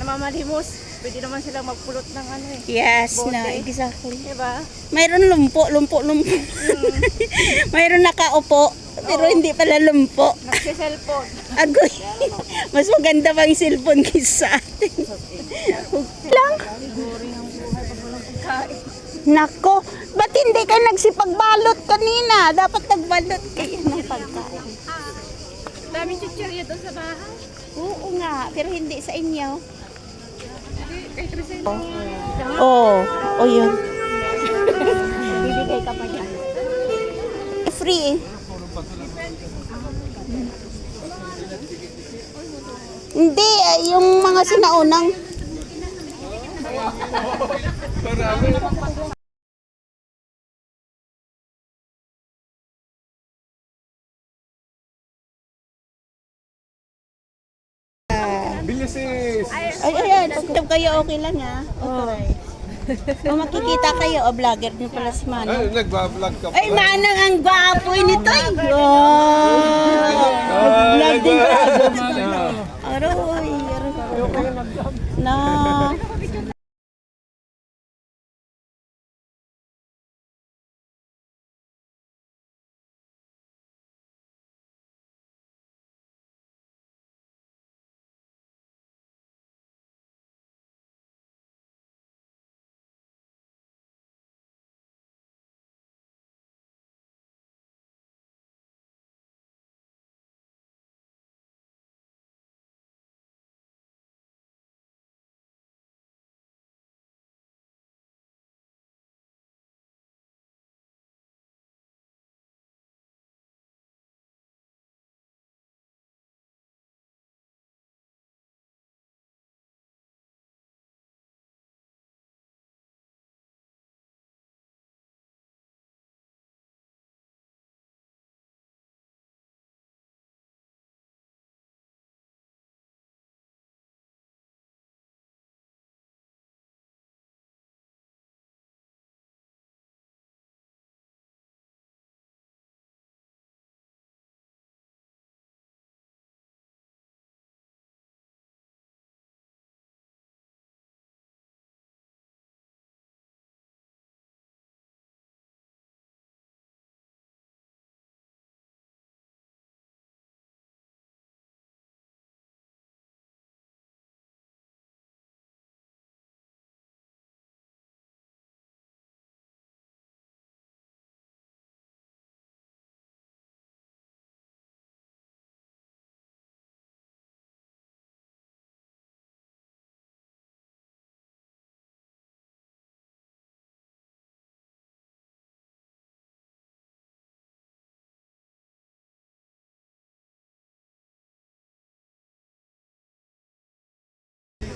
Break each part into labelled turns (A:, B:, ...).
A: namamalimos, pwede naman silang magpulot ng ano eh.
B: Yes,
A: Bote.
B: na, exactly.
A: Diba?
B: Mayroon lumpo. Mayroon nakaupo, pero
A: Oo.
B: hindi pala lumpo.
A: Nagsiselfone.
B: Agoy, mas maganda pa yung cellphone kaysa sa atin. Lang.
A: Kain.
B: Nako, ba't hindi kayo nagsipagbalot kanina? Dapat nagbalot kayo ng pagkain.
A: Daming chichirya doon sa bahay.
B: Oo nga, pero hindi sa inyo.
A: Kay Trisel.
B: Oo, oh, yun. Bibigay ka pa dyan. Free eh. Hindi, yung mga sinaunang.
C: Bilisis!
B: Ay, tutog kayo, okay lang ha. Okay. O makikita kayo, o vlogger niyo pala si Manong.
C: Ay, nagbablog ka pa.
B: Ay, Manang, ang gwapo nito eh. Wow! Nag-vlog din ka. Aroy, na.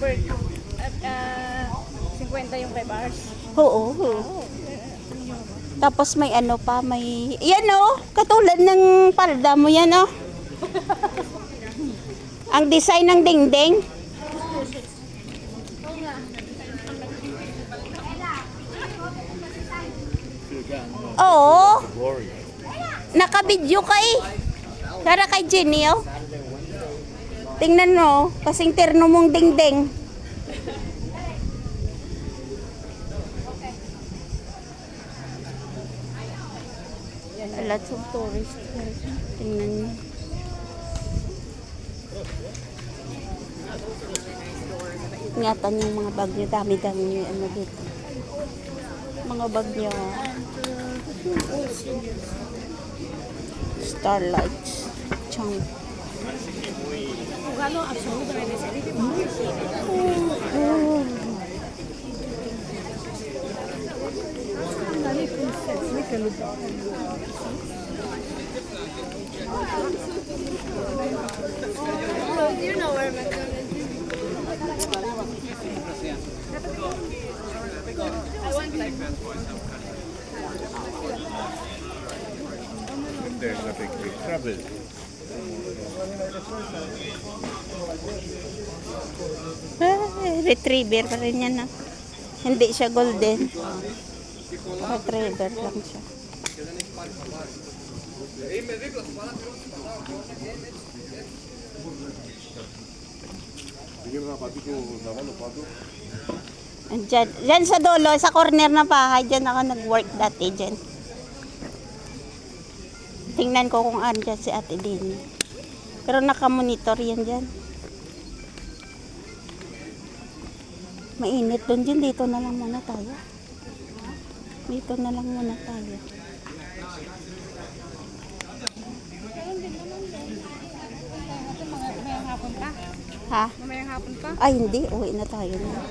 A: Per, 50 yung 5 hours.
B: Oo. Tapos may ano pa, may... Yan oh, katulad ng palda mo yan oh. Ang design ng dingding. Oo. Naka-video ka eh. Para kay Jenny oh. Tingnan mo, kasing terno mong dingding. Lots of tourists. Tingnan nyo. Ingatan yung mga bag nyo. Dami-dami nyo ano dito. Mga bag nyo. Starlights. Chang.
A: You know where McDonald's is. I want like
C: There's a big trouble.
B: Retriever pa rin yan. Hindi siya golden. Retriever lang siya. Andyan, dyan sa dulo, sa corner na bahay, dyan ako nag-work dati dyan. Tingnan ko kung andyan si Ate Dini. Pero nakamonitor yan dyan. Mainit doon dyan, dito na lang muna tayo. Dito na lang muna tayo.
A: Mamayang hapon pa.
B: Ha?
A: Mamayang hapon pa.
B: Ay, hindi. Uwi na tayo na.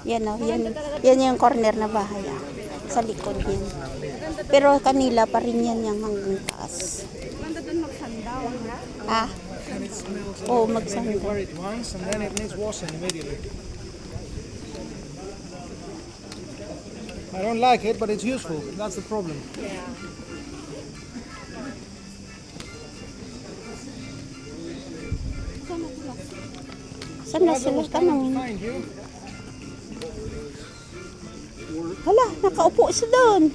B: Yan o. Yan yung corner na bahay. Ah. Sa likod yan. Pero kanila pa rin yan yung hanggang taas.
A: Ganda doon magsandaw.
B: Ha? Oo, magsanda.
D: Wear it once and then it needs washing immediately. I don't like it, but it's useful. That's the problem.
B: Saan na sila? Tanongin.
D: Find you.
B: Hala, nakaupo siya doon.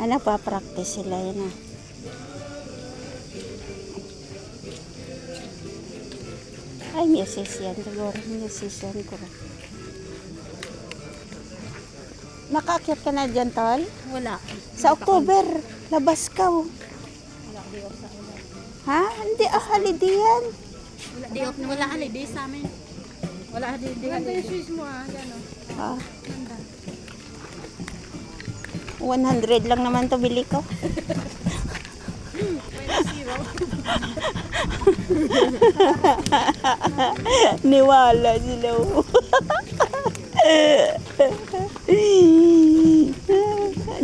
B: Ano pa, practice sila yan ah. Ay, misis yan. Siguro, misis yan ko. Nakaakyat ka na dyan, Tol?
A: Wala.
B: Sa October, labas ka. Oh. Ha? Hindi, holiday yan.
A: Wala holiday sa amin. Wala holiday. Ganda yung shoes mo ah. Yan o.
B: Ha? 100 lang naman to bili ko. Niwala sila.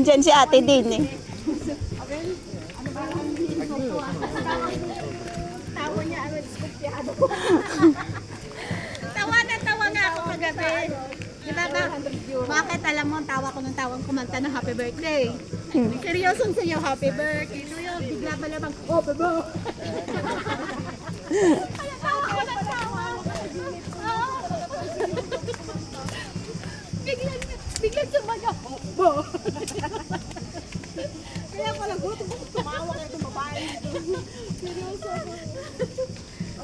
B: Diyan si Ate din eh.
A: Tawa niya, ano, diskumpiyado. Tawa na tawa nga ako kagabi. Di ba ba? Bakit alam mo, tawa ko nung tawang kumanta ng happy birthday. Seryosong sa'yo, happy birthday. Tuyo, bigla ba lamang, happy birthday. Kaya tawa ko ng tawa. Biglang sumaga. Kaya pala gutom. Tumawa kayo itong babae. Seryoso.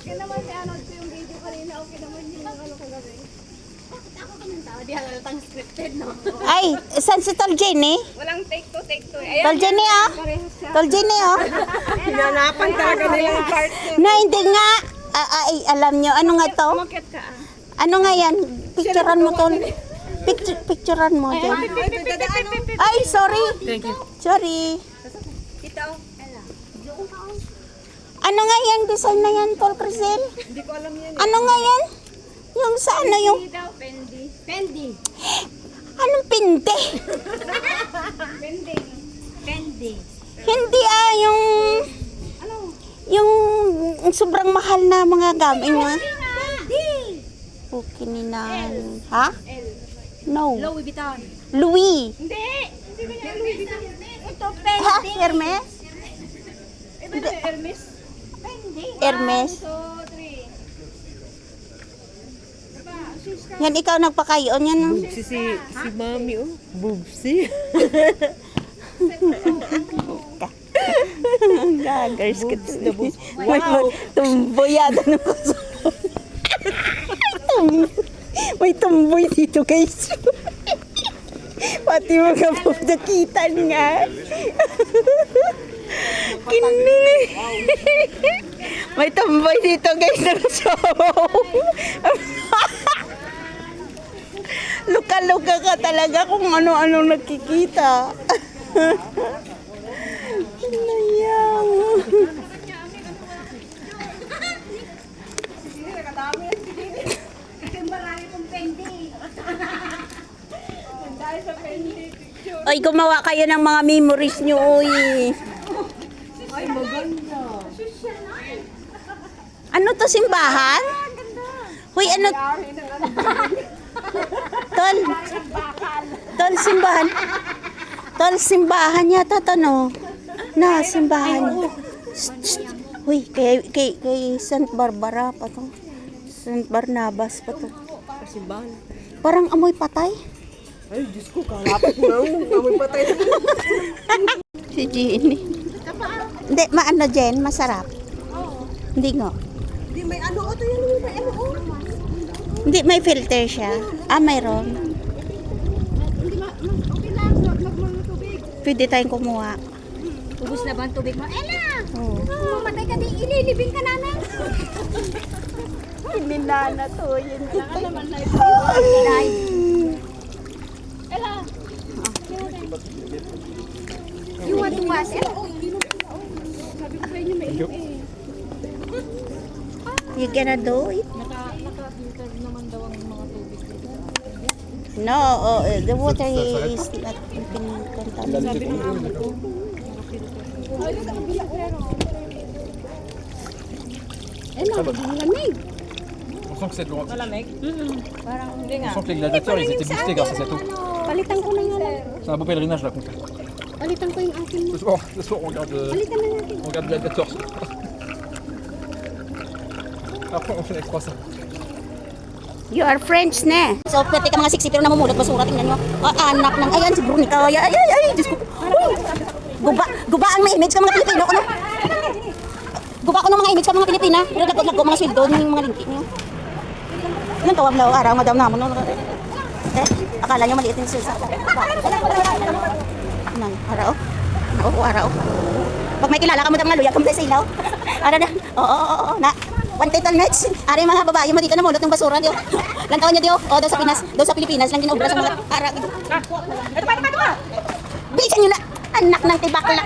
A: Okay naman si ano yung video kanina. Okay naman yung ano kagabi. Bakit ako kumanta? Di halatang scripted, no?
B: Ay, saan si Tol Jenny?
A: Walang take two.
B: Tol Jenny ah. Tol Jenny ah.
A: Hinanapan talaga nila yung partner.
B: Na hindi nga. Ay, alam nyo, ano nga to?
A: Umakit ka ah.
B: Ano nga yan? Picturean mo to. Picturean mo dyan. Ay, sorry. Thank you. Sorry.
A: Ito.
B: Ano nga yan? Design na yan, Tol Crisel?
A: Hindi ko alam yan.
B: Ano nga yan? Yung sa ano yung...
A: Hindi daw, Fendi. Fendi.
B: Anong pinte?
A: Fendi. Fendi.
B: Hindi yung...
A: Ano?
B: Yung sobrang mahal na mga gamit nga.
A: Fendi.
B: Okay, ninan. Ha?
A: L.
B: No.
A: Louis Vuitton.
B: Louis.
A: Hindi. Hindi ba niya Louis Vuitton? Ito,
B: Ha?
A: Fendi.
B: Hermes?
A: Iba na Hermes. Fendi.
B: Hermes.
A: 1, 2, 3. Diba? Shoes ka.
B: Yan, ikaw nagpakayon yan. No?
E: Si Mami, oh. Boobsy.
B: Gagers ka to. Wow. Tumboyada na ko. May tumboy dito guys. Pati mga pagdakitan nga. Kinig. May tumboy dito guys na luka-luka ka talaga kung ano-ano nakikita. Nayang. Oy, gumawa kayo ng mga memories nyo, oy.
A: Ay, maganda.
B: Ano to, simbahan? Hoy, ano? Tol. Tol, simbahan. Tol, simbahan yata to, no? Na, simbahan. Hoy, kay Saint Barbara pa to. St. Barnabas pa to.
E: Kasimbahan.
B: Parang amoy patay.
E: Ay, Diyos ko, kalapit mo lang. Amoy patay.
B: Si Jenny. Hindi, maano Jen, masarap. Hindi nga.
E: Hindi, may ano. Ito yan, may ano.
B: Hindi, may filter siya. Ah, mayroon.
A: Okay lang, magmano tubig.
B: Pwede tayong kumuha.
A: Ubus na ba ang tubig mo? Ella!
B: Oo.
A: Mamatay ka di, ililibing ka namin.
B: Pininana to, yun.
A: Ella! You want to wash it?
B: You gonna do it? No, the water is not contaminated.
A: Ella, lamig.
F: On sent que c'est de l'eau.
E: Malamig?
F: On sent que les gladiateurs, ils étaient boostés grâce à cette eau.
A: Palitan ko na nga lang.
F: C'est un beau pèlerinage là qu'on fait.
A: Palitan ko yung akin mo.
F: Ce soir on regarde,
A: Palitan na natin.
F: on regarde Gladiator. Après on fait l'extra ça.
B: You are French na. So, pwede ka mga siksi pero namumulot basura. Tingnan nyo. Anak ng, ayan, si Brunica. Ay, Diyos ko. Guba ang mga image ka mga Pilipino. Ano? Guba ko ng mga image ka mga Pilipina. Pero lagot-lagot mga sweldo ng mga lintik nyo. Ilang tawag na araw, madam namon. Akala nyo maliit yung susa. Nang, araw. Oo, araw. Pag may kilala ka mo mga luyag, kamay sa ilaw. Ara na. Oo, na. One title match. Ari mga babae mo dito namulot ng basura diyo. Lang taon niyo diyo. O daw sa Pinas, daw sa Pilipinas lang ginobra sa mga ara. Ito pa. Bilisan niyo na. Anak ng tibakla.